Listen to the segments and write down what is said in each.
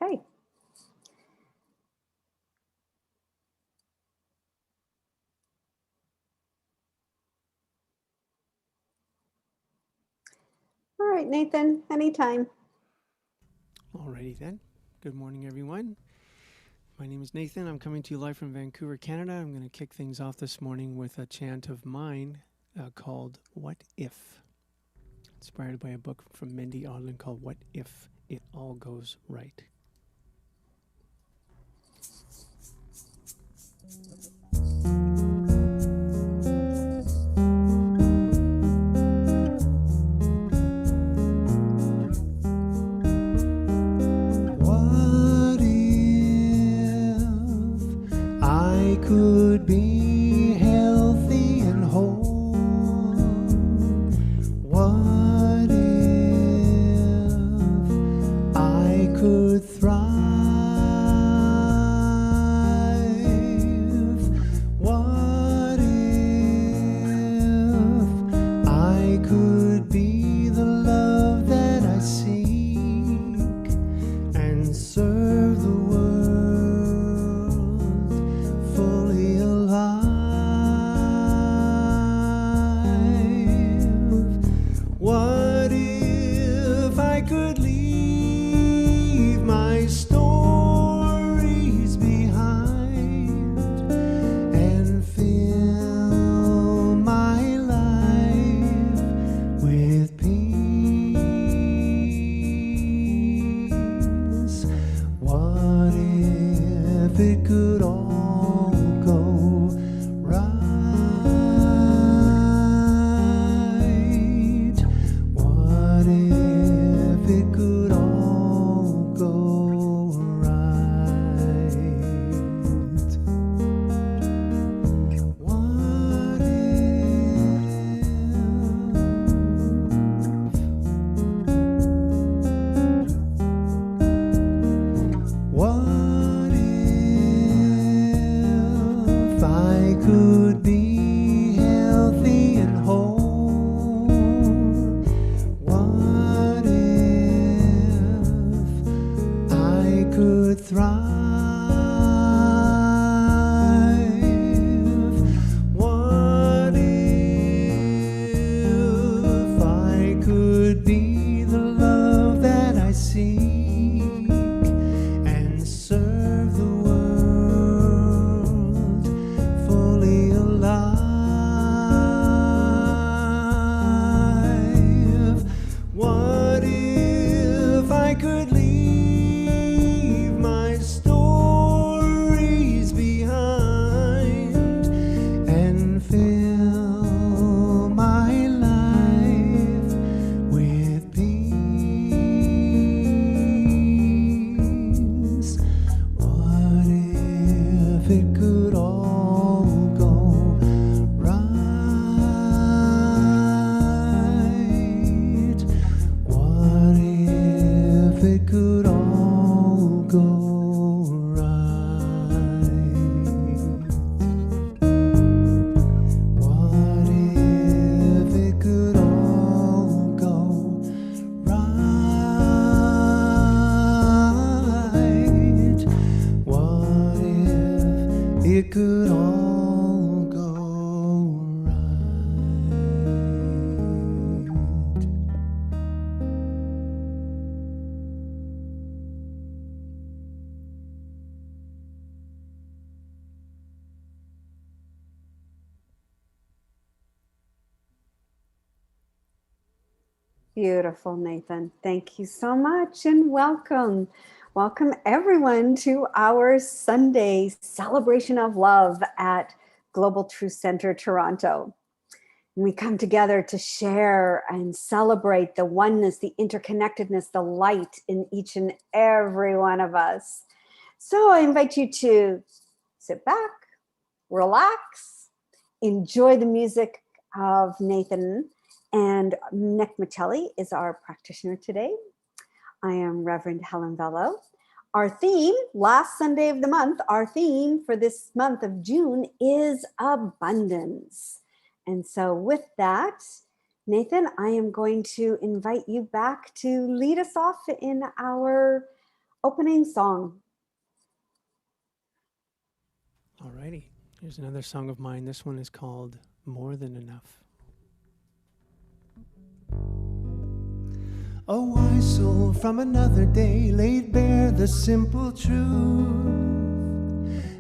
Okay. All right, Nathan, anytime. Alrighty then. Good morning, everyone. My name is Nathan. I'm coming to you live from Vancouver, Canada. I'm going to kick things off this morning with a chant of mine called What If? Inspired by a book from Mindy Odlin called What If It All Goes Right? What if I could be healthy and whole? What if I could thrive? What if I could be the love that I seek and serve the world fully alive? What if I could leave my stories behind and fill my life with peace? What if it could all go right? What if it could all go right? What if I could be healthy and whole? What if I could thrive? What if I could be the love that I seek and serve the world fully alive? What if I could leave my stories behind and fill my life with peace? What if it could all go right? What if it could all go right? What if it could all go right? What if it could all go right? Beautiful, Nathan. Thank you so much and welcome. Welcome, everyone, to our Sunday celebration of love at Global Truth Center Toronto. We come together to share and celebrate the oneness, the interconnectedness, the light in each and every one of us. So I invite you to sit back, relax, enjoy the music of Nathan. And Nick Michelli is our practitioner today. I am Reverend Helen Bello. Our theme, last Sunday of the month, our theme for this month of June is abundance. And so with that, Nathan, I am going to invite you back to lead us off in our opening song. Alrighty, here's another song of mine. This one is called More Than Enough. A wise soul from another day laid bare the simple truth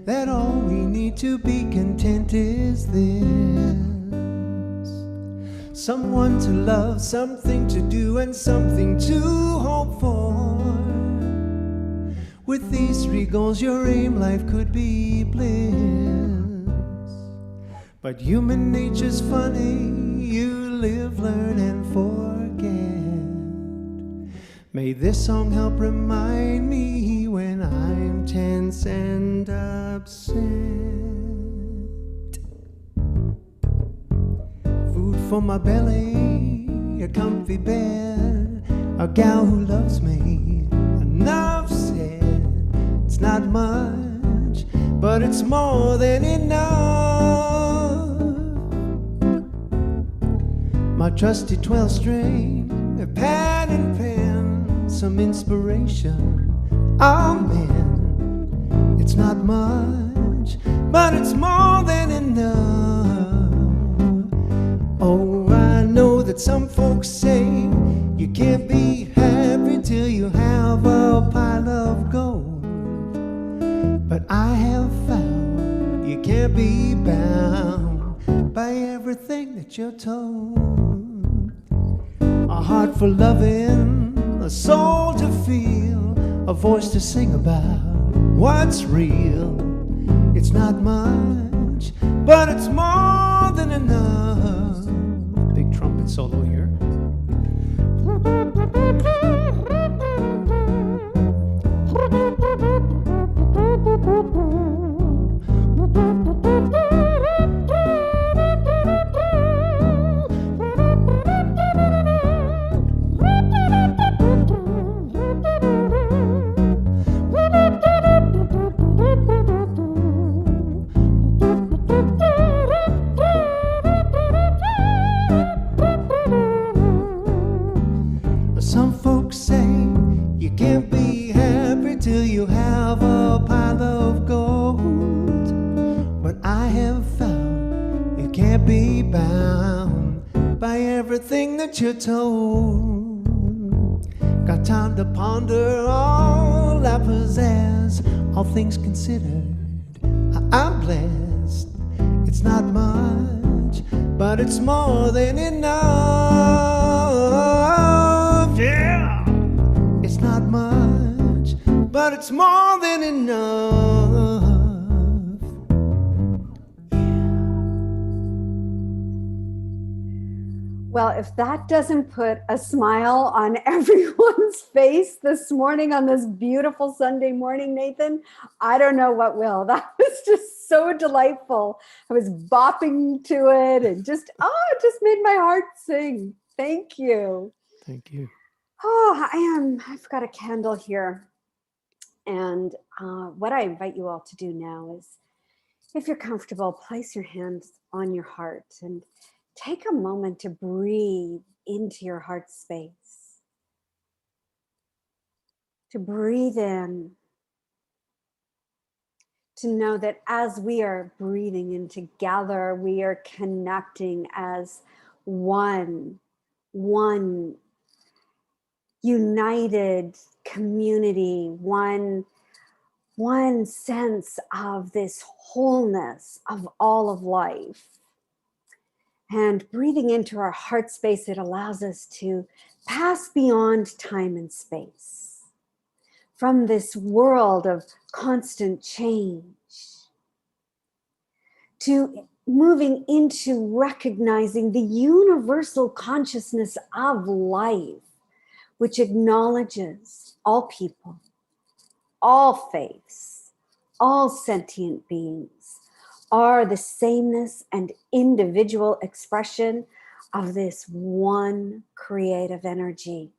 that all we need to be content is this: someone to love, something to do, and something to hope for. With these three goals, your aim life could be bliss. But human nature's funny, you live, learn, and forget. May this song help remind me when I'm tense and upset. Food for my belly, a comfy bed, a gal who loves me, enough said. It's not much, but it's more than enough. My trusty 12-string, a pad and pen, some inspiration, amen. It's not much, but it's more than enough. Oh, I know that some folks say you can't be happy till you have a pile of gold. But I have found you can't be bound by everything that you're told. A heart for loving, a soul to feel, a voice to sing about what's real. It's not much, but it's more than enough. Big trumpet solo here. Some folks say you can't be happy till you have a pile of gold. But I have found you can't be bound by everything that you're told. Got time to ponder all I possess, all things considered, I'm blessed. It's not much, but it's more than enough. Yeah, it's not much, but it's more than enough. Well, if that doesn't put a smile on everyone's face this morning on this beautiful Sunday morning, Nathan, I don't know what will. That was just so delightful. I was bopping to it and it just made my heart sing. Thank you. Thank you. Oh, I've got a candle here. And what I invite you all to do now is, if you're comfortable, place your hands on your heart and take a moment to breathe into your heart space. To breathe in. To know that as we are breathing in together, we are connecting as one united community, one sense of this wholeness of all of life. And breathing into our heart space, it allows us to pass beyond time and space, from this world of constant change, to moving into recognizing the universal consciousness of life, which acknowledges all people, all faiths, all sentient beings are the sameness and individual expression of this one creative energy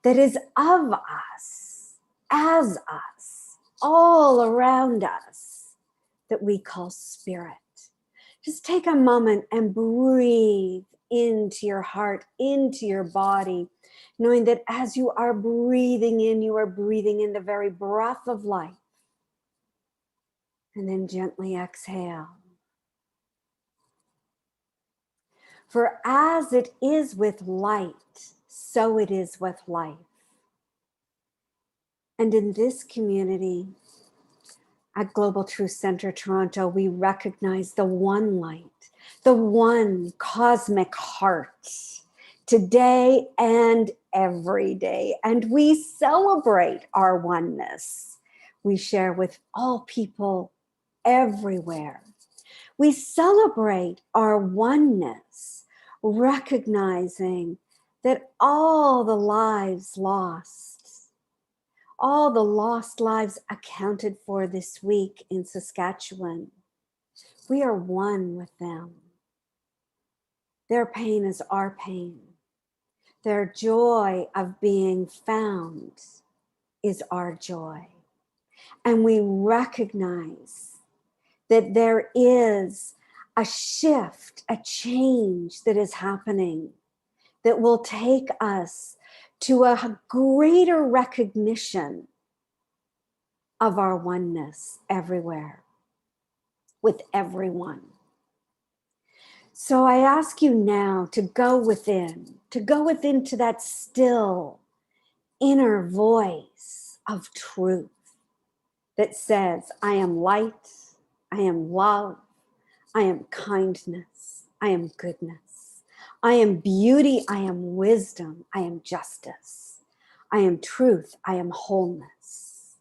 that is of us, as us, all around us, that we call spirit. Just take a moment and breathe into your heart, into your body, knowing that as you are breathing in, you are breathing in the very breath of life. And then gently exhale. For as it is with light, so it is with life. And in this community, at Global Truth Center Toronto, we recognize the one light, the one cosmic heart, today and every day. And we celebrate our oneness. We share with all people everywhere. We celebrate our oneness, recognizing that all the lives lost, all the lost lives accounted for this week in Saskatchewan, we are one with them. Their pain is our pain. Their joy of being found is our joy. And we recognize that there is a shift, a change that is happening that will take us to a greater recognition of our oneness everywhere, with everyone. So I ask you now to go within to that still inner voice of truth that says, I am light, I am love, I am kindness, I am goodness, I am beauty, I am wisdom, I am justice, I am truth, I am wholeness.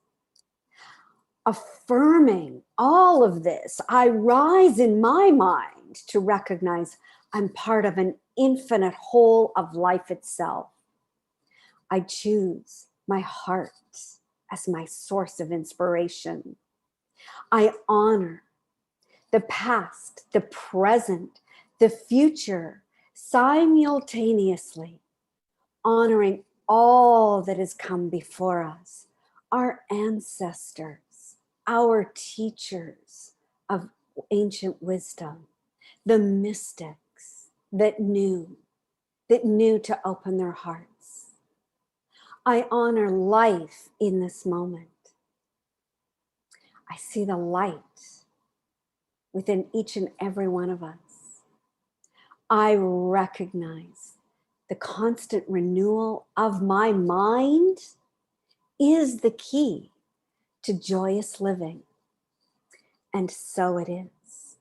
Affirming all of this, I rise in my mind to recognize I'm part of an infinite whole of life itself. I choose my heart as my source of inspiration. I honor the past, the present, the future, simultaneously, honoring all that has come before us, our ancestors, our teachers of ancient wisdom, the mystics that knew to open their hearts. I honor life in this moment. I see the light within each and every one of us. I recognize the constant renewal of my mind is the key to joyous living. And so it is.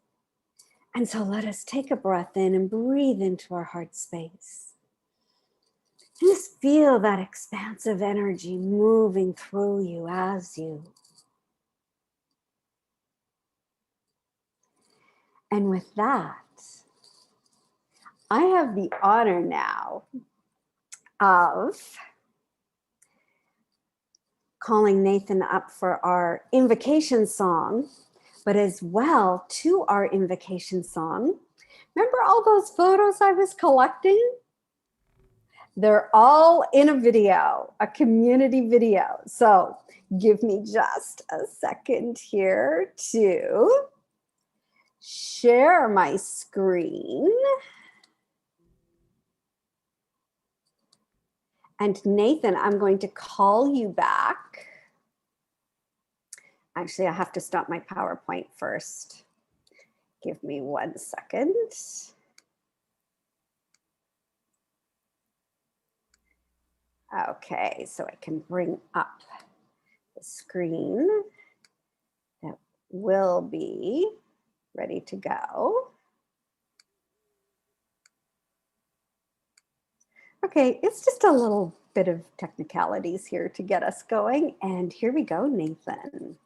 And so let us take a breath in and breathe into our heart space. And just feel that expansive energy moving through you as you. And with that, I have the honor now of calling Nathan up for our invocation song, but as well to our invocation song. Remember all those photos I was collecting? They're all in a video, a community video. So give me just a second here to share my screen. And Nathan, I'm going to call you back. Actually, I have to stop my PowerPoint first. Give me 1 second. Okay, so I can bring up the screen that will be ready to go. Okay, it's just a little bit of technicalities here to get us going. And here we go, Nathan.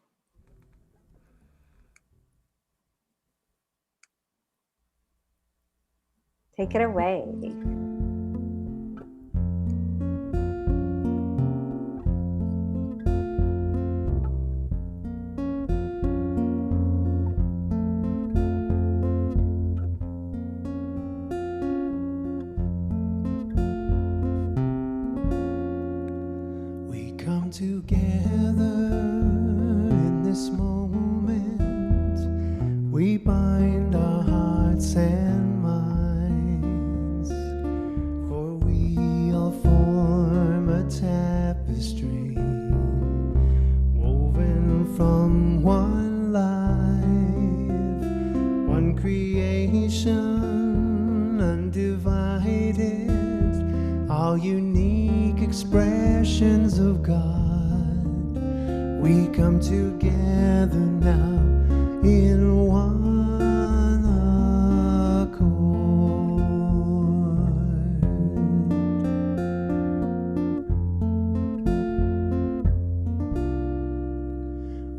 Take it away. We come together in this moment. We bind our hearts and minds. creation undivided, all unique expressions of God, we come together now in one accord.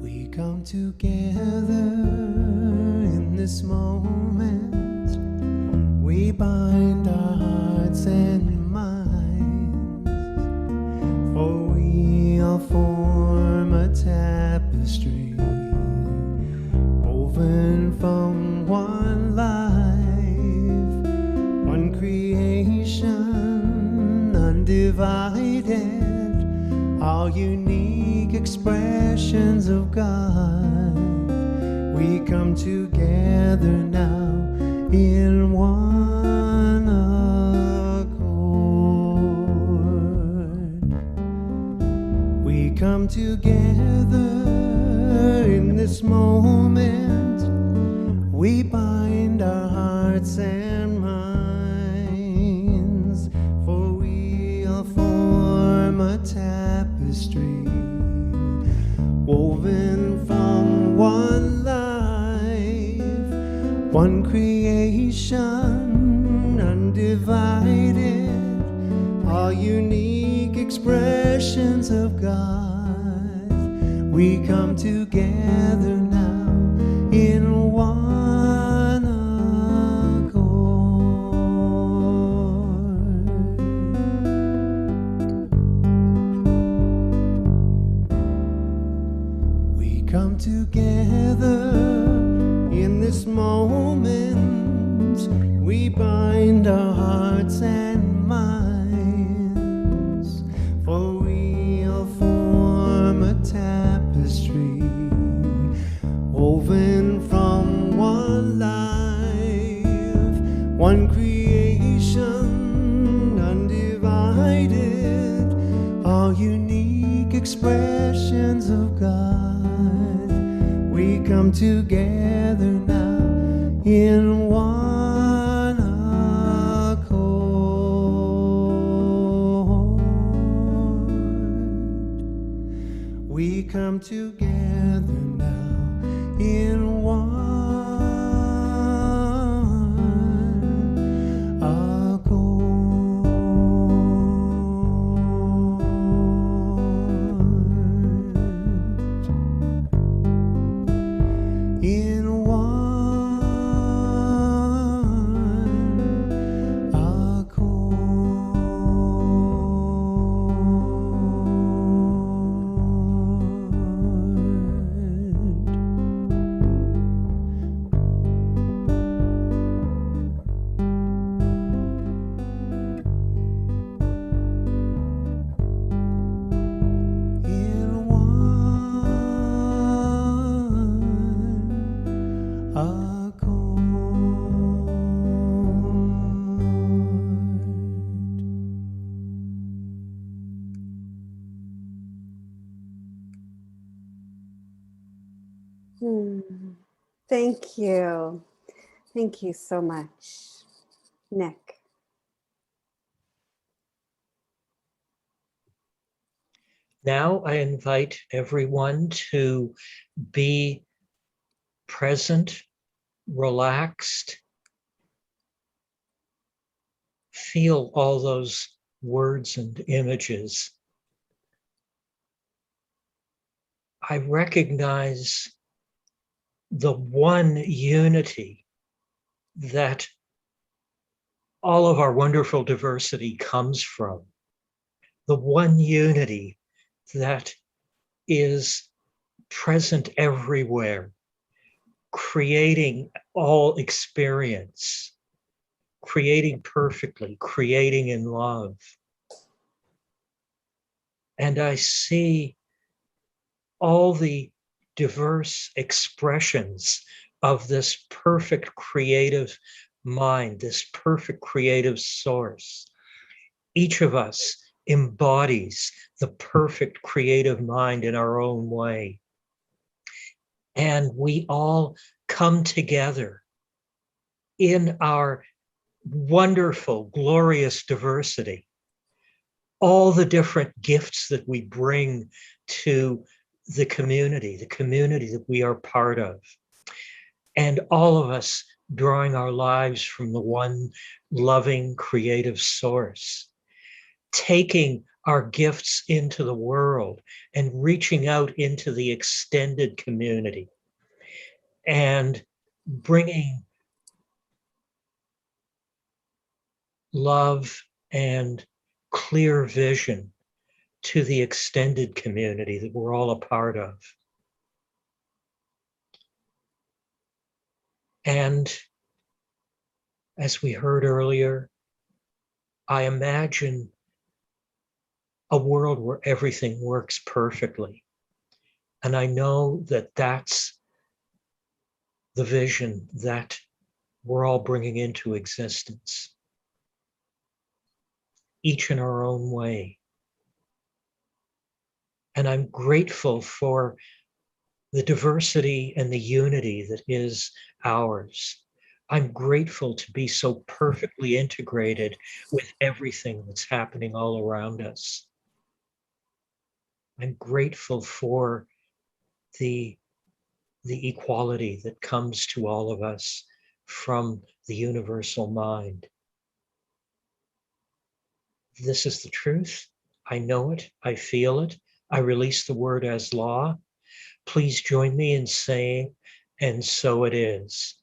We come together in this moment, we bind our hearts and minds, for we all form a tapestry woven from one life, one creation undivided, all unique expressions of God, we come together now in one accord. We come together in this moment, we bind our hearts and minds, for we all form a tapestry woven from one life, one creation undivided, all unique expressions of God, we come together now in one accord. We come together in this moment, we bind our hearts and minds, for we all form a tapestry woven from one life, one creation undivided, all unique expressions of God, we come together now in one accord. We come together now in one accord. In one Thank you. Thank you so much, Nick. Now I invite everyone to be present, relaxed, feel all those words and images. I recognize the one unity that all of our wonderful diversity comes from, the one unity that is present everywhere, creating all experience, creating perfectly, creating in love. And I see all the diverse expressions of this perfect creative mind, this perfect creative source. Each of us embodies the perfect creative mind in our own way. And we all come together in our wonderful, glorious diversity, all the different gifts that we bring to the community that we are part of, and all of us drawing our lives from the one loving, creative source, taking our gifts into the world and reaching out into the extended community and bringing love and clear vision to the extended community that we're all a part of. And as we heard earlier, I imagine a world where everything works perfectly. And I know that that's the vision that we're all bringing into existence, each in our own way. And I'm grateful for the diversity and the unity that is ours. I'm grateful to be so perfectly integrated with everything that's happening all around us. I'm grateful for the, the equality that comes to all of us from the universal mind. This is the truth. I know it. I feel it. I release the word as law. Please join me in saying, and so it is.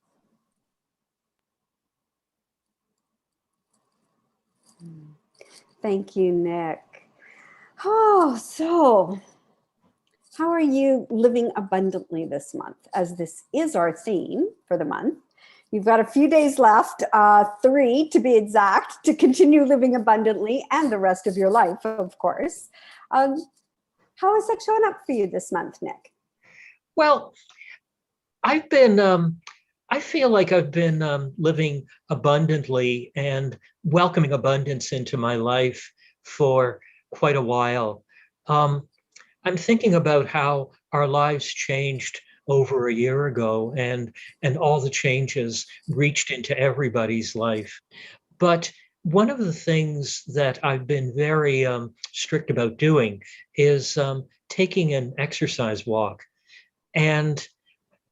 Thank you, Nick. Oh, so how are you living abundantly this month? As this is our theme for the month. You've got a few days left, 3 to be exact, to continue living abundantly and the rest of your life, of course. How is that showing up for you this month, Nick? Well, I've been, I feel like I've been living abundantly and welcoming abundance into my life for quite a while. I'm thinking about how our lives changed over a year ago, and all the changes reached into everybody's life. But one of the things that I've been very strict about doing is taking an exercise walk. And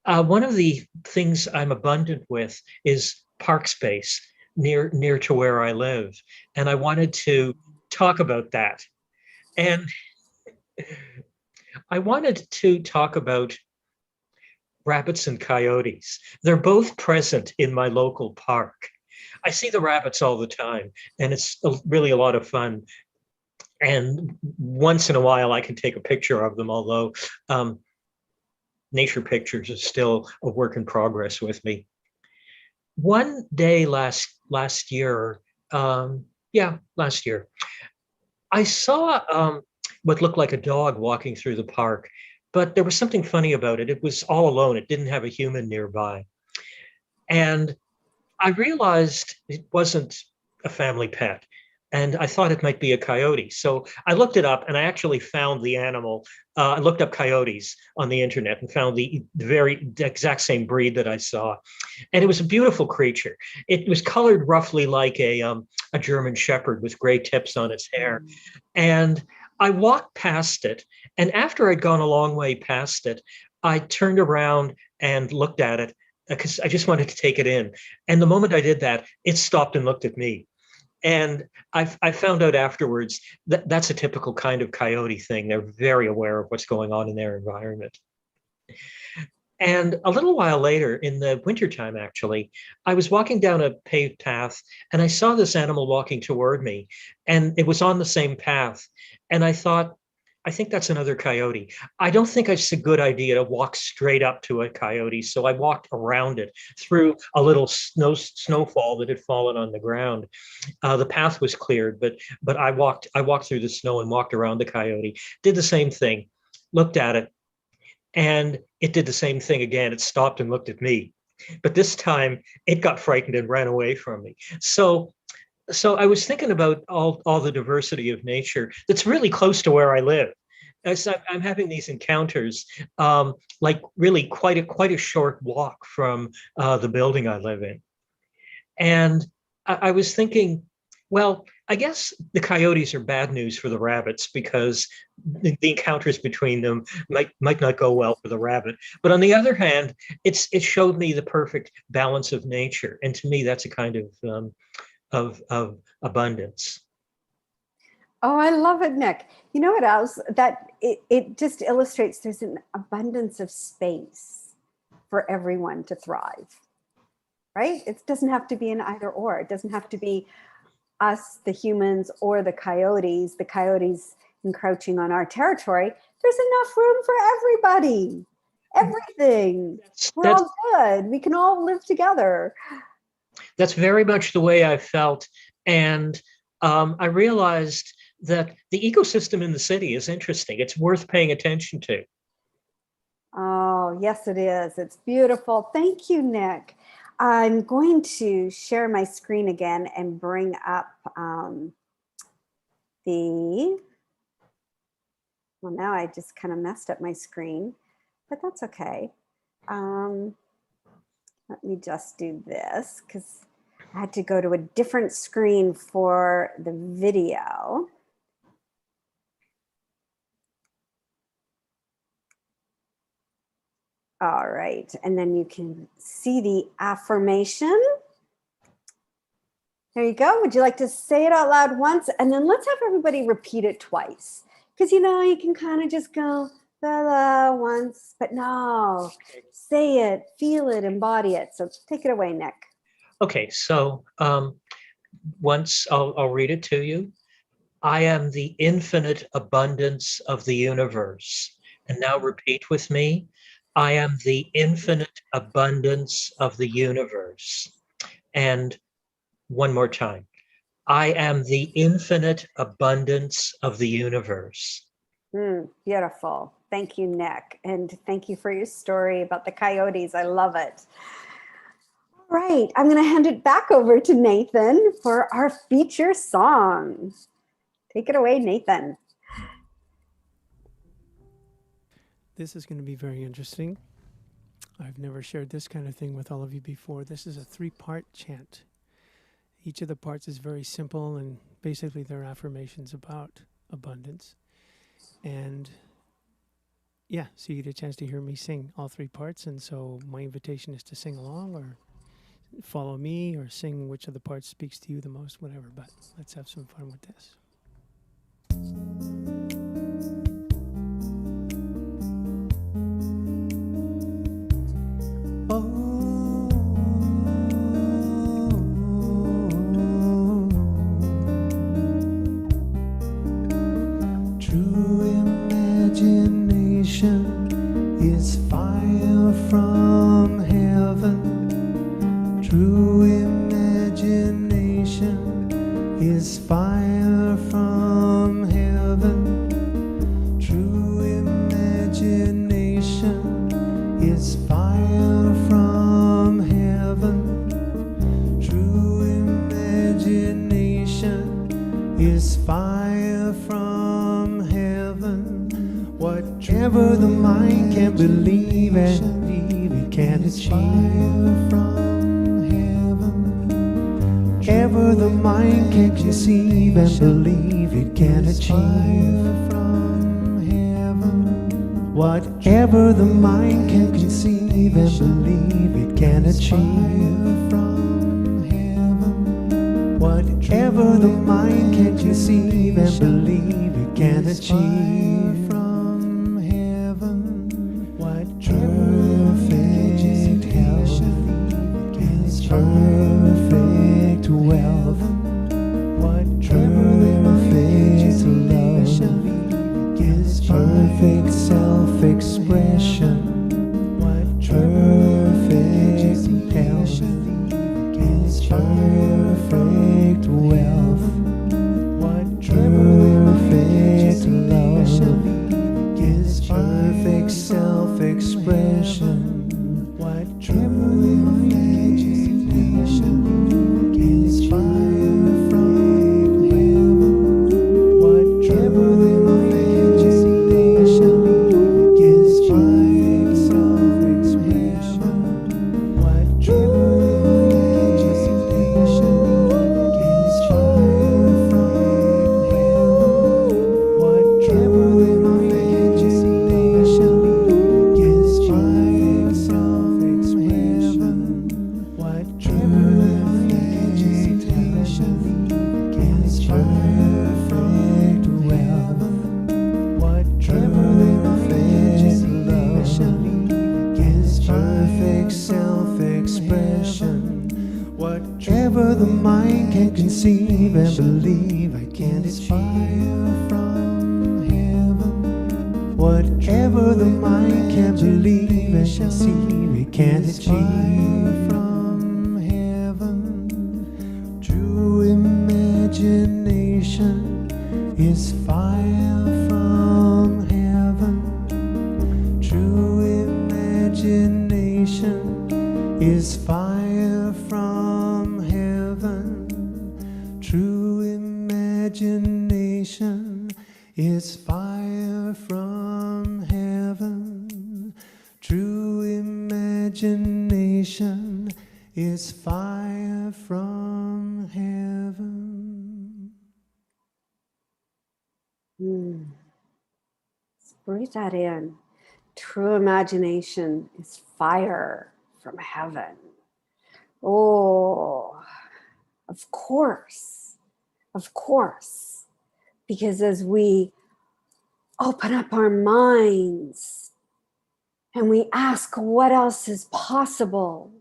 one of the things I'm abundant with is park space near to where I live, and I wanted to talk about that. And I wanted to talk about rabbits and coyotes. They're both present in my local park. I see the rabbits all the time, and it's really a lot of fun. And once in a while, I can take a picture of them, although nature pictures are still a work in progress with me. One day last year, last year, I saw what looked like a dog walking through the park, but there was something funny about it. It was all alone. It didn't have a human nearby. And I realized it wasn't a family pet. And I thought it might be a coyote. So I looked it up and I actually found the animal. I looked up coyotes on the internet and found the exact same breed that I saw. And it was a beautiful creature. It was colored roughly like a German Shepherd with gray tips on its hair. And I walked past it. And after I'd gone a long way past it, I turned around and looked at it because I just wanted to take it in. And the moment I did that, it stopped and looked at me. And I found out afterwards that that's a typical kind of coyote thing. They're very aware of what's going on in their environment. And a little while later, in the wintertime, actually, I was walking down a paved path and I saw this animal walking toward me, and it was on the same path. And I thought, I think that's another coyote. I don't think it's a good idea to walk straight up to a coyote. So I walked around it through a little snowfall that had fallen on the ground. The path was cleared, but I walked through the snow and walked around the coyote, did the same thing, looked at it, and it did the same thing again. It stopped and looked at me. But this time it got frightened and ran away from me. So I was thinking about all the diversity of nature that's really close to where I live. As I'm having these encounters, like really quite a short walk from the building I live in. And I was thinking, well, I guess the coyotes are bad news for the rabbits because the encounters between them might not go well for the rabbit. But on the other hand, it showed me the perfect balance of nature, and to me, that's a kind of abundance. Oh, I love it, Nick. You know what else? That it just illustrates there's an abundance of space for everyone to thrive, right? It doesn't have to be an either or. It doesn't have to be us, the humans, or the coyotes encroaching on our territory. There's enough room for everybody, everything. We're That's all good. We can all live together. that's very much the way I felt, and I realized that the ecosystem in the city is interesting. It's worth paying attention to. Oh, yes, it is. It's beautiful. Thank you, Nick. I'm going to share my screen again and bring up well, now I just kind of messed up my screen, but that's okay. Let me just do this because I had to go to a different screen for the video. All right, and then you can see the affirmation. There you go. Would you like to say it out loud once? And then let's have everybody repeat it twice. Because you can kind of just go la la once, but no, say it, feel it, embody it. So take it away, Nick. Okay, so once I'll read it to you. I am the infinite abundance of the universe. And now repeat with me. I am the infinite abundance of the universe. And one more time. I am the infinite abundance of the universe. Beautiful. Thank you, Nick. And thank you for your story about the coyotes. I love it. All right, I'm going to hand it back over to Nathan for our feature song. Take it away, Nathan. This is going to be very interesting. I've never shared this kind of thing with all of you before. This is a 3-part chant. Each of the parts is very simple, and basically they're affirmations about abundance. And yeah, so you get a chance to hear me sing all 3 parts. And so my invitation is to sing along or follow me or sing which of the parts speaks to you the most, whatever. But let's have some fun with this. True imagination is fire from heaven. True imagination is fire from heaven. True imagination is fire from heaven. True imagination is fire from heaven. Whatever the mind can believe and it can achieve from heaven. Whatever the mind can conceive and believe it can achieve from heaven. Whatever the mind can conceive and believe it can achieve from heaven. Whatever the mind can conceive and believe it can achieve from heaven. What perfect health is perfect wealth. What perfect love is perfect self-expression. What perfect health is perfect wealth. What perfect love is perfect self-expression. What true imagination is fire. mind can conceive and believe, I can't aspire from heaven. Whatever the mind can believe and conceive, it can't achieve from heaven. True imagination is fire from heaven. True imagination is fire from heaven. True imagination is fire from heaven. True imagination is fire from heaven. Let's breathe that in. True imagination is fire from heaven. Oh, of course, because as we open up our minds and we ask what else is possible,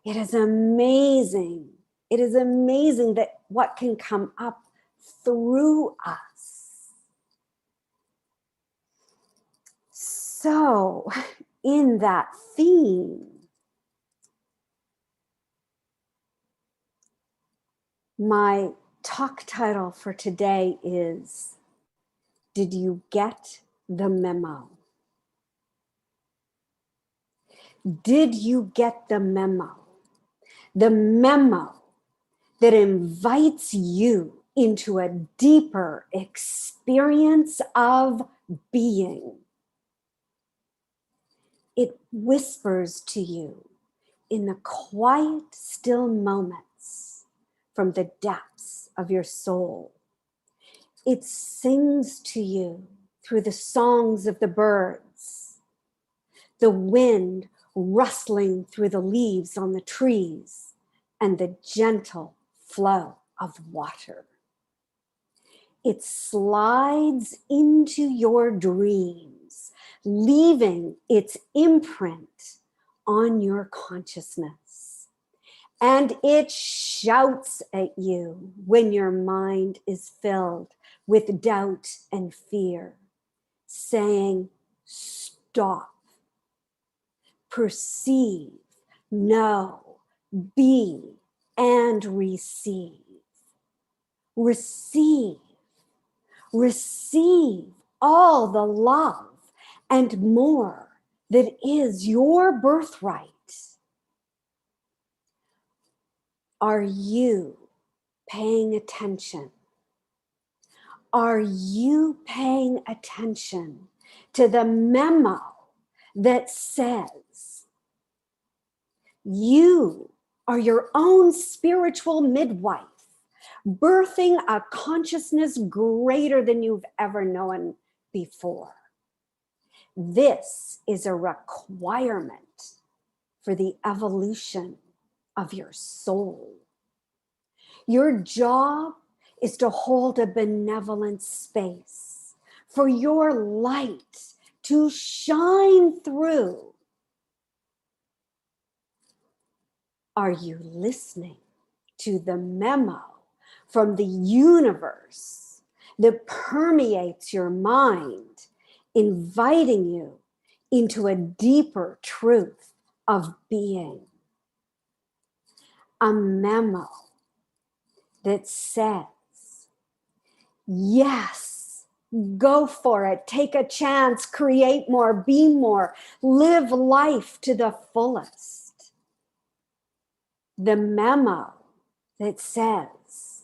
it is amazing. It is amazing that what can come up through us. So, in that theme, my talk title for today is, Did You Get the Memo? Did you get the memo? The memo that invites you into a deeper experience of being. It whispers to you in the quiet, still moments from the depths of your soul. It sings to you through the songs of the birds, the wind rustling through the leaves on the trees, and the gentle flow of water. It slides into your dreams, leaving its imprint on your consciousness. And it shouts at you when your mind is filled with doubt and fear, saying, stop, perceive, know, be, and receive. Receive all the love and more that is your birthright. Are you paying attention? Are you paying attention to the memo that says you are your own spiritual midwife, birthing a consciousness greater than you've ever known before? This is a requirement for the evolution of your soul. Your job is to hold a benevolent space for your light to shine through. Are you listening to the memo from the universe that permeates your mind, inviting you into a deeper truth of being? A memo that says, yes, go for it, take a chance, create more, be more, live life to the fullest. The memo that says,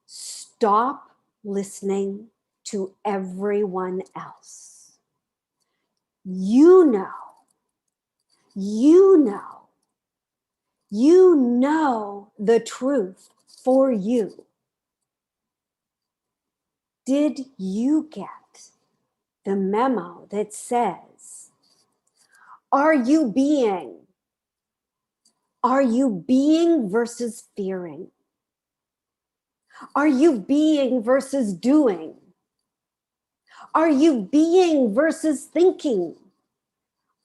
stop listening to everyone else. You know the truth for you. Did you get the memo that says, are you being? Are you being versus fearing? Are you being versus doing? Are you being versus thinking?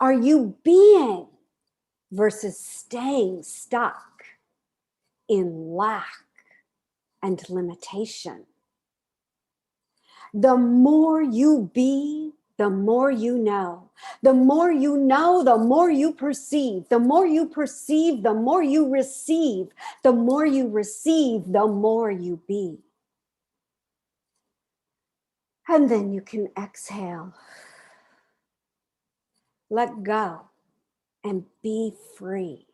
Are you being versus staying stuck? in lack and limitation. The more you be, the more you know. The more you know, the more you perceive. The more you perceive, the more you receive. The more you receive, the more you be. And then you can exhale. Let go and be free.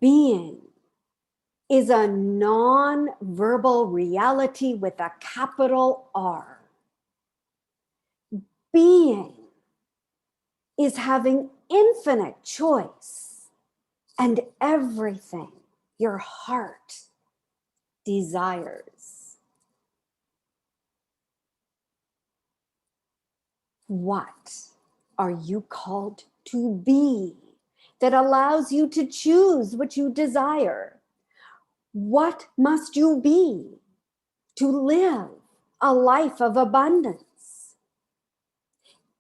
Being is a non-verbal reality with a capital R. Being is having infinite choice and everything your heart desires. What are you called to be that allows you to choose what you desire? What must you be to live a life of abundance?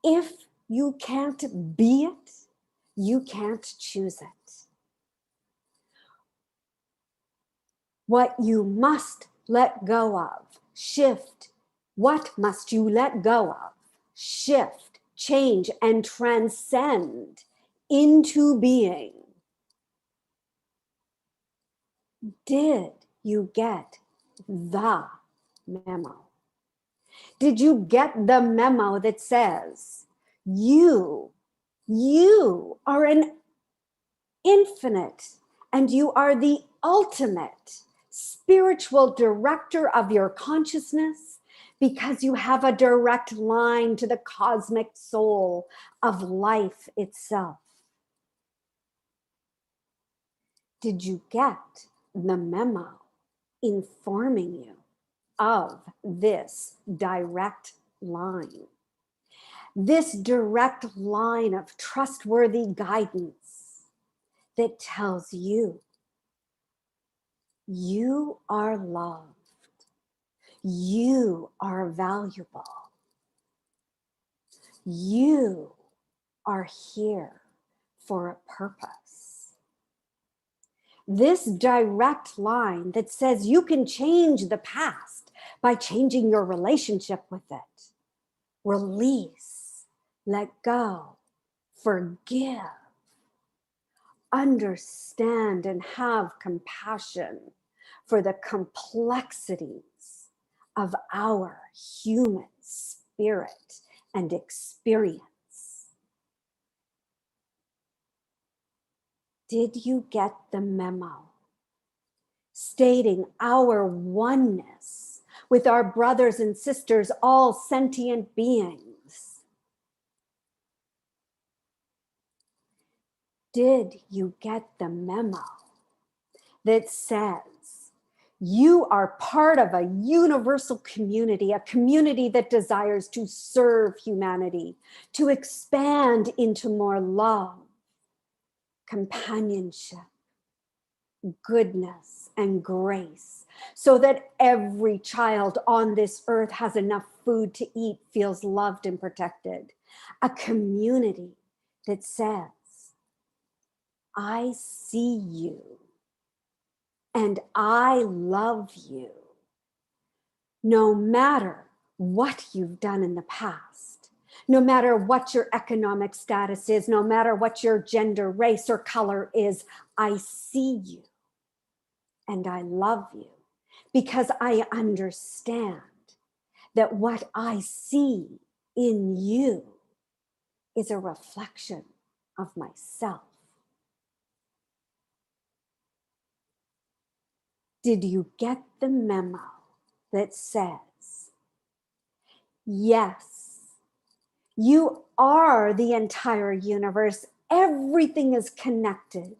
If you can't be it, you can't choose it. What you must let go of, shift. What must you let go of, shift, change, and transcend into being? Did you get the memo? Did you get the memo that says you are an infinite and you are the ultimate spiritual director of your consciousness because you have a direct line to the cosmic soul of life itself? Did you get the memo informing you of this direct line? This direct line of trustworthy guidance that tells you you are loved, you are valuable, you are here for a purpose. This direct line that says you can change the past by changing your relationship with it. Release, let go, forgive, understand, and have compassion for the complexities of our human spirit and experience. Did you get the memo stating our oneness with our brothers and sisters, all sentient beings? Did you get the memo that says you are part of a universal community, a community that desires to serve humanity, to expand into more love, companionship, goodness, and grace, so that every child on this earth has enough food to eat, feels loved and protected? A community that says, I see you and I love you, no matter what you've done in the past, no matter what your economic status is, no matter what your gender, race, or color is. I see you and I love you because I understand that what I see in you is a reflection of myself. Did you get the memo that says, yes, you are the entire universe. Everything is connected.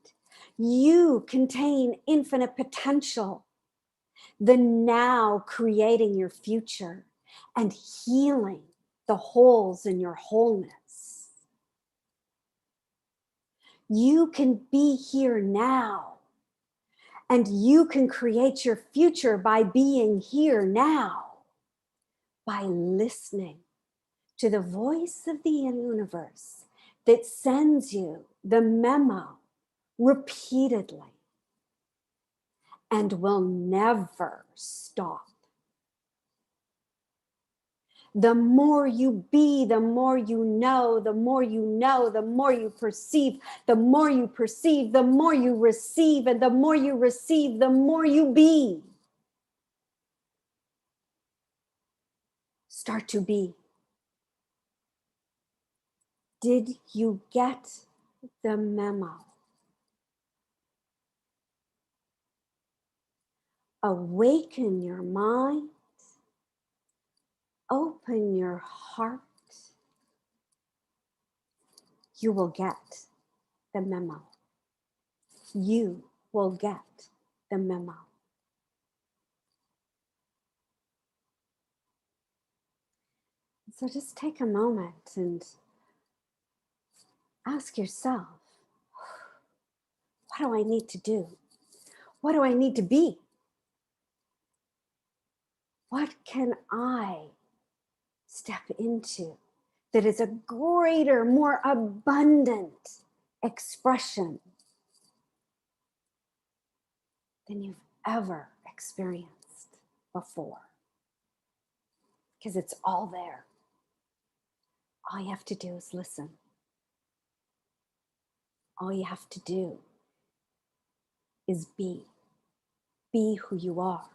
You contain infinite potential. The now creating your future and healing the holes in your wholeness. You can be here now. And you can create your future by being here now, by listening to the voice of the universe that sends you the memo repeatedly. and will never stop. The more you be, the more you know, the more you know, the more you perceive, the more you perceive, the more you receive, and the more you receive, the more you be. Start to be. Did you get the memo? Awaken your mind. Open your heart. You will get the memo. You will get the memo. So just take a moment and ask yourself, what do I need to do? What do I need to be? What can I step into that is a greater, more abundant expression than you've ever experienced before? Because it's all there. All you have to do is listen. All you have to do is be. Be who you are.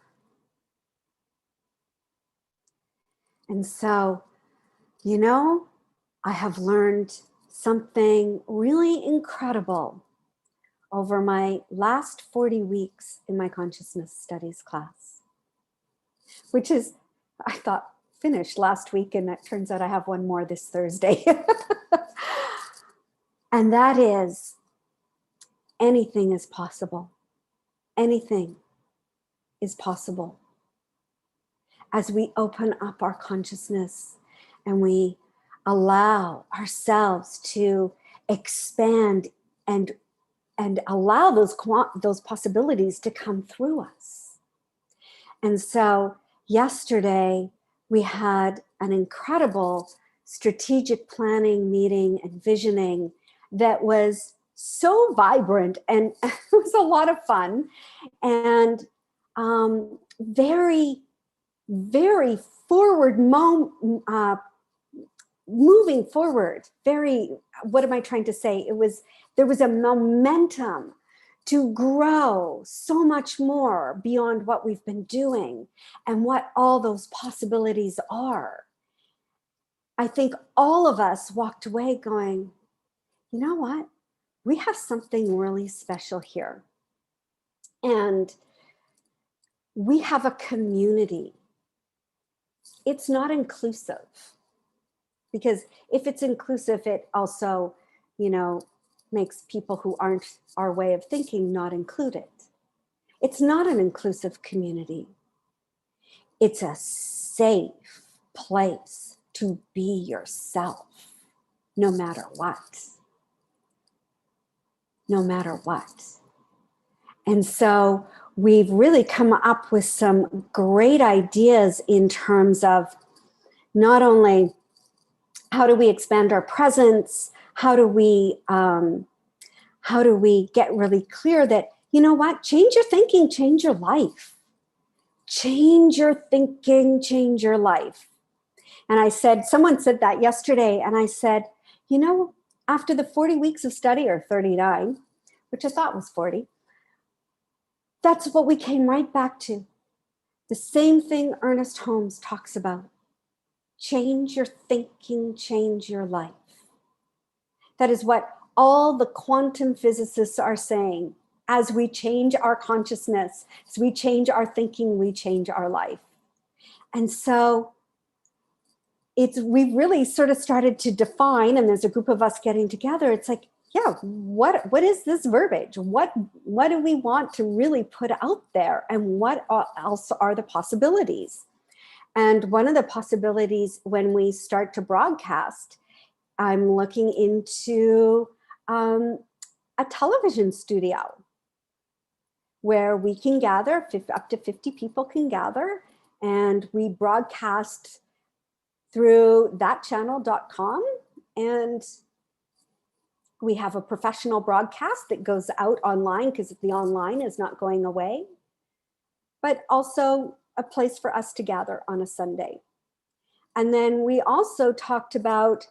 And so, I have learned something really incredible over my last 40 weeks in my consciousness studies class, which is, I thought, finished last week, and it turns out I have one more this Thursday. And that is, anything is possible. Anything is possible. As we open up our consciousness and we allow ourselves to expand and allow those possibilities to come through us. And so yesterday we had an incredible strategic planning meeting and visioning that was so vibrant, and it was a lot of fun, and very, very forward, moving forward. Very, what am I trying to say? There was a momentum to grow so much more beyond what we've been doing and what all those possibilities are. I think all of us walked away going, you know what? We have something really special here. And we have a community. It's not inclusive, because if it's inclusive, it also, makes people who aren't our way of thinking not included. It's not an inclusive community. It's a safe place to be yourself, no matter what. No matter what. And so we've really come up with some great ideas in terms of not only how do we expand our presence, how do we get really clear that, you know what, change your thinking, change your life. Change your thinking, change your life. And someone said that yesterday, and I said, after the 40 weeks of study, or 39, which I thought was 40, that's what we came right back to. The same thing Ernest Holmes talks about. Change your thinking, change your life. That is what all the quantum physicists are saying. As we change our consciousness, as we change our thinking, we change our life. And so we've really sort of started to define, and there's a group of us getting together. It's like, yeah, what is this verbiage? What do we want to really put out there? And what else are the possibilities? And one of the possibilities when we start to broadcast, I'm looking into a television studio where we can gather, up to 50 people can gather, and we broadcast through thatchannel.com, and we have a professional broadcast that goes out online, because the online is not going away. but also a place for us to gather on a Sunday. And then we also talked about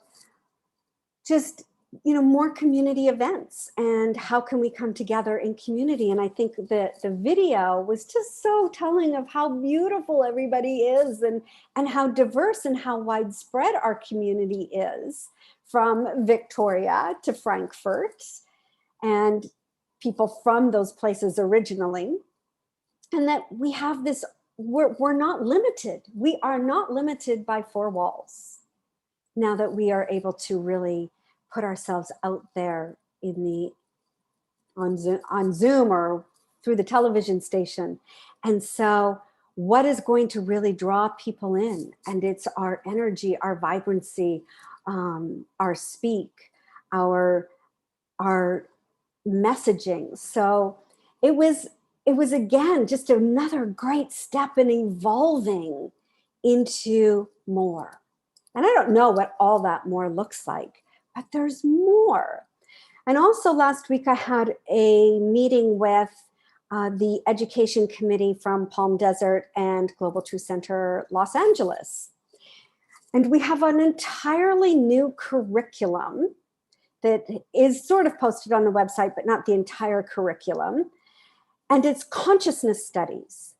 just, more community events and how can we come together in community. And I think that the video was just so telling of how beautiful everybody is and how diverse and how widespread our community is, from Victoria to Frankfurt, and people from those places originally. And that we have this, we're not limited. We are not limited by four walls now that we are able to really put ourselves out there on Zoom or through the television station. And so what is going to really draw people in? And it's our energy, our vibrancy, our speak, our messaging. So it was again just another great step in evolving into more. And I don't know what all that more looks like, but there's more. And also last week I had a meeting with the education committee from Palm Desert and Global Truth Center Los Angeles. And we have an entirely new curriculum that is sort of posted on the website, but not the entire curriculum. And it's consciousness studies.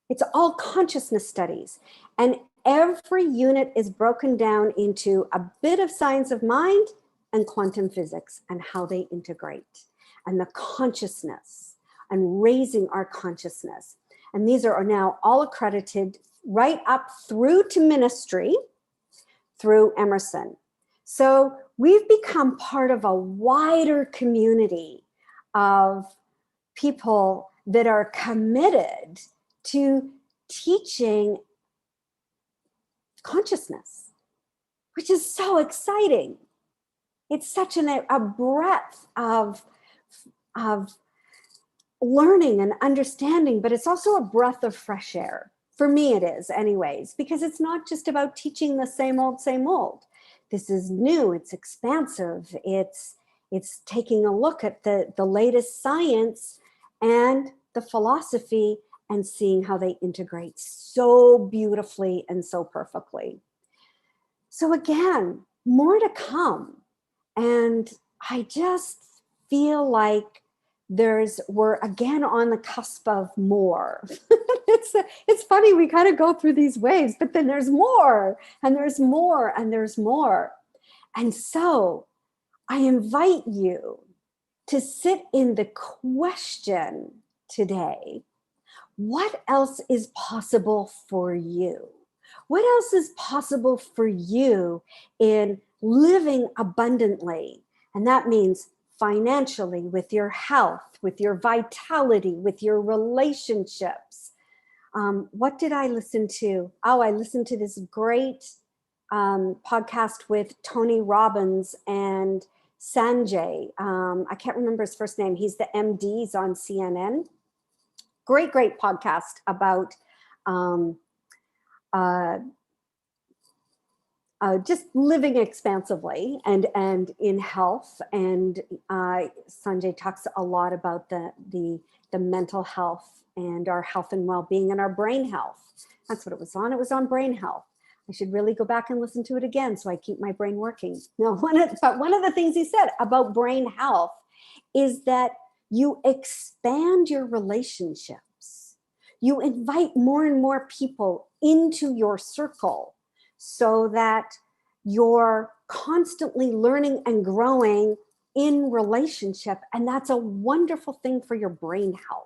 It's all consciousness studies. And every unit is broken down into a bit of science of mind and quantum physics and how they integrate, and the consciousness and raising our consciousness. And these are now all accredited right up through to ministry through Emerson. So we've become part of a wider community of people that are committed to teaching consciousness, which is so exciting. It's such a breadth of learning and understanding, but it's also a breath of fresh air. For me, it is anyways, because it's not just about teaching the same old, same old. This is new, it's expansive, it's taking a look at the latest science and the philosophy and seeing how they integrate so beautifully and so perfectly. So again, more to come. And I just feel like we're again on the cusp of more. It's funny, we kind of go through these waves, but then there's more and there's more and there's more. And so I invite you to sit in the question today, what else is possible for you? What else is possible for you in living abundantly? And that means financially, with your health, with your vitality, with your relationships. What did I listen to? Oh, I listened to this great podcast with Tony Robbins and Sanjay. I can't remember his first name. He's the MDs on CNN. Great podcast about just living expansively and in health. And Sanjay talks a lot about the mental health and our health and well-being and our brain health. That's what it was on. It was on brain health. I should really go back and listen to it again so I keep my brain working. No, but one of the things he said about brain health is that you expand your relationships. You invite more and more people into your circle so that you're constantly learning and growing in relationship. And that's a wonderful thing for your brain health.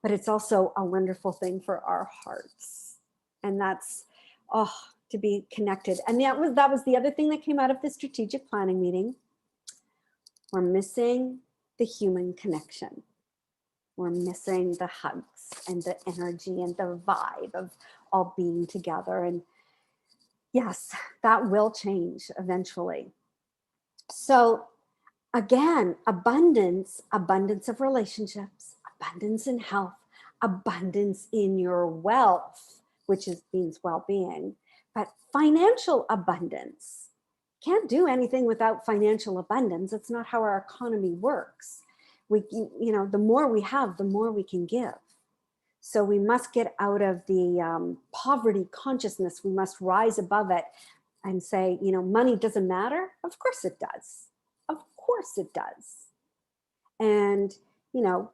But it's also a wonderful thing for our hearts. And that's, to be connected. And that was the other thing that came out of the strategic planning meeting. We're missing the human connection. We're missing the hugs and the energy and the vibe of all being together. And yes, that will change eventually. So again, abundance of relationships, abundance in health, abundance in your wealth, which means well-being, but financial abundance. Can't do anything without financial abundance. It's not how our economy works. The more we have, the more we can give. So we must get out of the poverty consciousness. We must rise above it and say, money doesn't matter. Of course it does. Of course it does. And,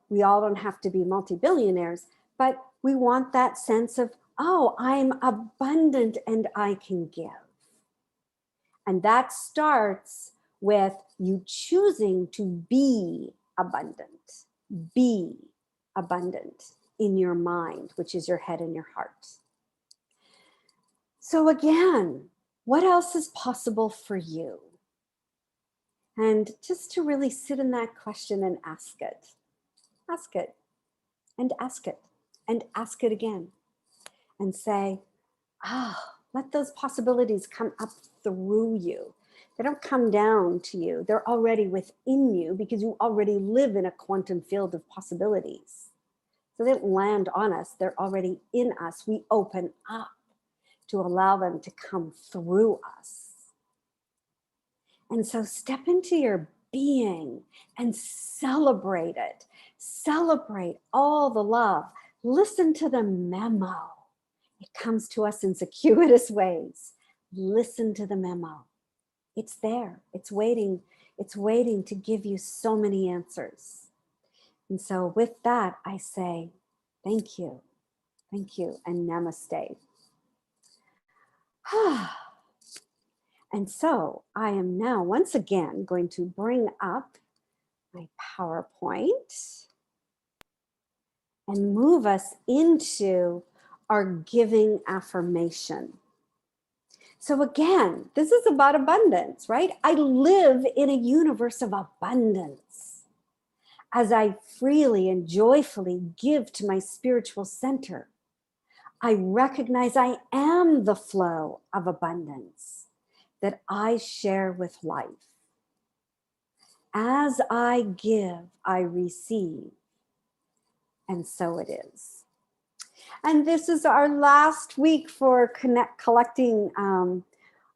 we all don't have to be multi-billionaires, but we want that sense of, oh, I'm abundant and I can give. And that starts with you choosing to be abundant in your mind, which is your head and your heart. So again, what else is possible for you? And just to really sit in that question and ask it and ask it and ask it again and say, let those possibilities come up through you. They don't come down to you. They're already within you because you already live in a quantum field of possibilities. So they don't land on us. They're already in us. We open up to allow them to come through us. And so step into your being and celebrate it. Celebrate all the love. Listen to the memo. It comes to us in circuitous ways. Listen to the memo. It's there. It's waiting. It's waiting to give you so many answers. And so with that, I say, thank you, and namaste. And so I am now once again going to bring up my PowerPoint and move us into our giving affirmation. So again, this is about abundance, right? I live in a universe of abundance. As I freely and joyfully give to my spiritual center, I recognize I am the flow of abundance that I share with life. As I give, I receive, and so it is. And this is our last week for collecting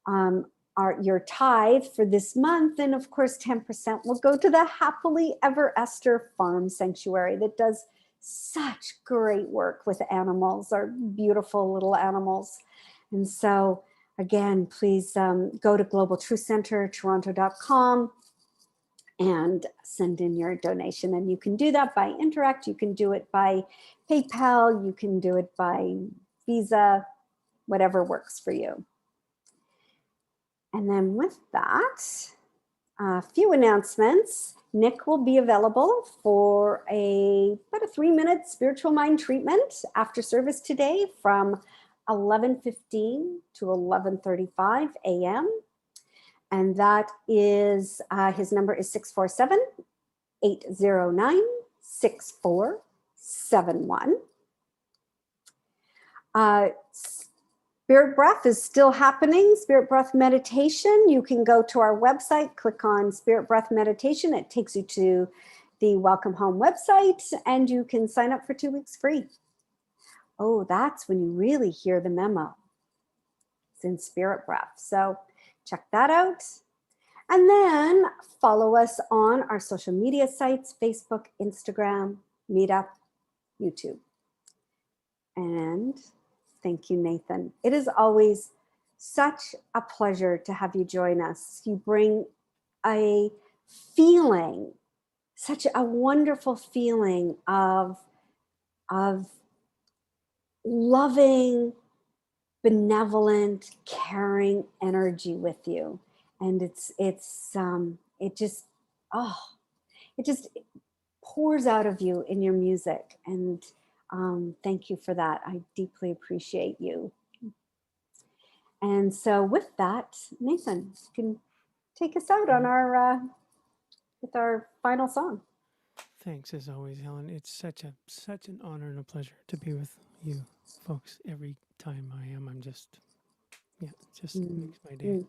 your tithe for this month. And of course, 10% will go to the Happily Ever After Farm Sanctuary that does such great work with animals, our beautiful little animals. And so again, please go to globaltruthcentertoronto.com and send in your donation. And you can do that by Interact. You can do it by PayPal. You can do it by Visa, whatever works for you. And then with that, a few announcements. Nick will be available for about a 3-minute spiritual mind treatment after service today from 11:15 to 11:35 a.m. And that is, his number is 647-809-6471. Spirit Breath is still happening, Spirit Breath Meditation. You can go to our website, click on Spirit Breath Meditation. It takes you to the Welcome Home website, and you can sign up for 2 weeks free. Oh, that's when you really hear the memo. It's in Spirit Breath. So check that out. And then follow us on our social media sites, Facebook, Instagram, Meetup, YouTube. And thank you, Nathan. It is always such a pleasure to have you join us. You bring a feeling, such a wonderful feeling of loving, benevolent, caring energy with you. And it just pours out of you in your music. And thank you for that. I deeply appreciate you. And so with that, Nathan, you can take us out on with our final song. Thanks as always, Helen. It's such an honor and a pleasure to be with you folks every time I am. I'm just, it makes my day.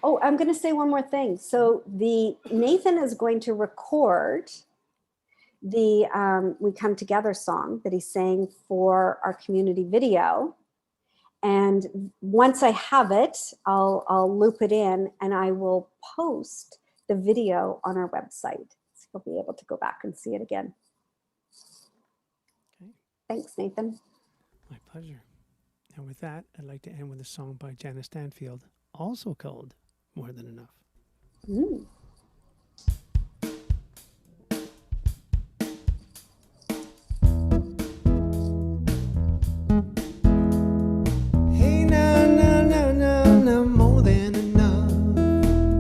Oh, I'm going to say one more thing. So Nathan is going to record the We Come Together song that he sang for our community video. And once I have it, I'll loop it in and I will post the video on our website. So you'll be able to go back and see it again. Okay. Thanks, Nathan. My pleasure. And with that, I'd like to end with a song by Janice Stanfield, also called More Than Enough. Mm. Hey now, now, now, now, now, more than enough.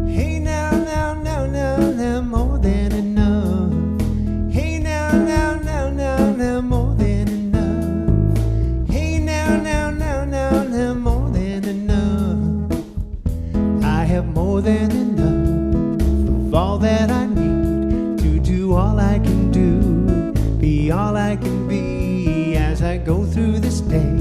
Hey now, now, now, now, now, more than enough. Hey now, now, now, now, now, more than enough. Hey now, now, now, now, now, more than enough. I have more than enough of all that I need to do all I can do, be all I can be as I go through this day.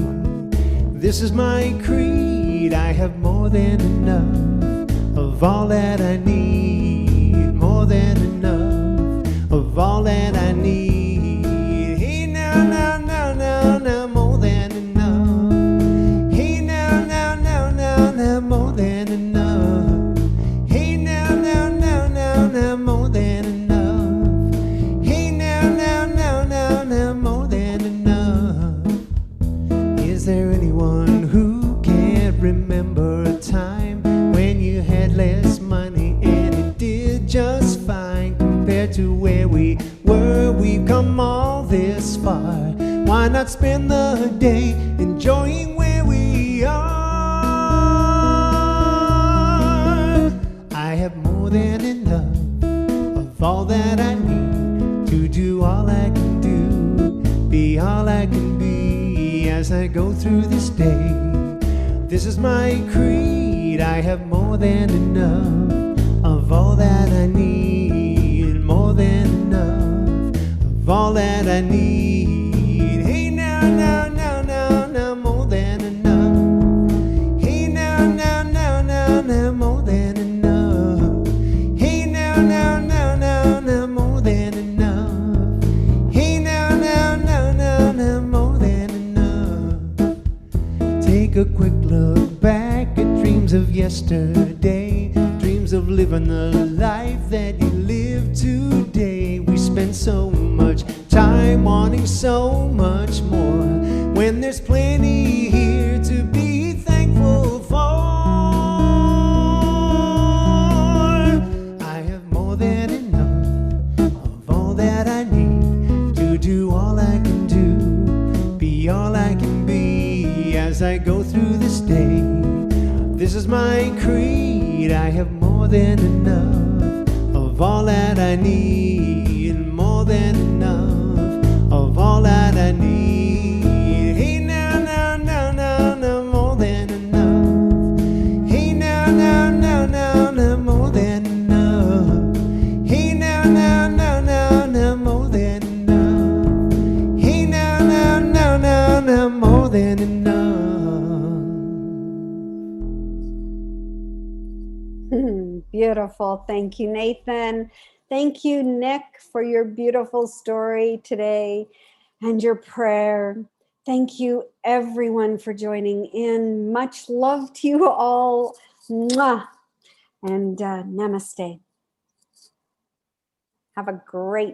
This is my creed. I have more than enough of all that I need, more than enough of all that I need. Hey now, now, now, now, now, more than enough. Hey now, now, now, now, now, more than enough. Hey now, now, now, now, now, more than enough. Hey now, now, now, now, now, more than enough. Is there anyone who can't remember a time when you had less money and it did just fine compared to where we were? We've come all this far. Why not spend the day enjoying where we are? I have more than enough of all that I need to do all I can do, be all I can be as I go through this day. This is my creed. I have more than enough of all that I need, more than enough of all that I need. Hey now, now, now, now, now, more than enough. Hey now, now, now, now, now, more than enough. Hey now, now, now, now, now, more than enough. Hey now, now, now, now, now, more than enough. Take a quick look back at dreams of yesterday, dreams of living the life that you live today. We spend so much time wanting so much more when there's plenty here to be thankful for. I have more than enough of all that I need to do all I can do, be all I can be as I go through this day. This is my creed. I have more than enough of all that I need, more than enough of all that I need. Hey now, now, now, now, now, more than enough. Hey now, now, now, now, now, more than enough. Hey now, now, now, now, now, more than enough. Hey now, now, now, now, now, more than enough. Beautiful. Thank you, Nathan. Thank you, Nick, for your beautiful story today and your prayer. Thank you, everyone, for joining in. Much love to you all. Mwah. And namaste. Have a great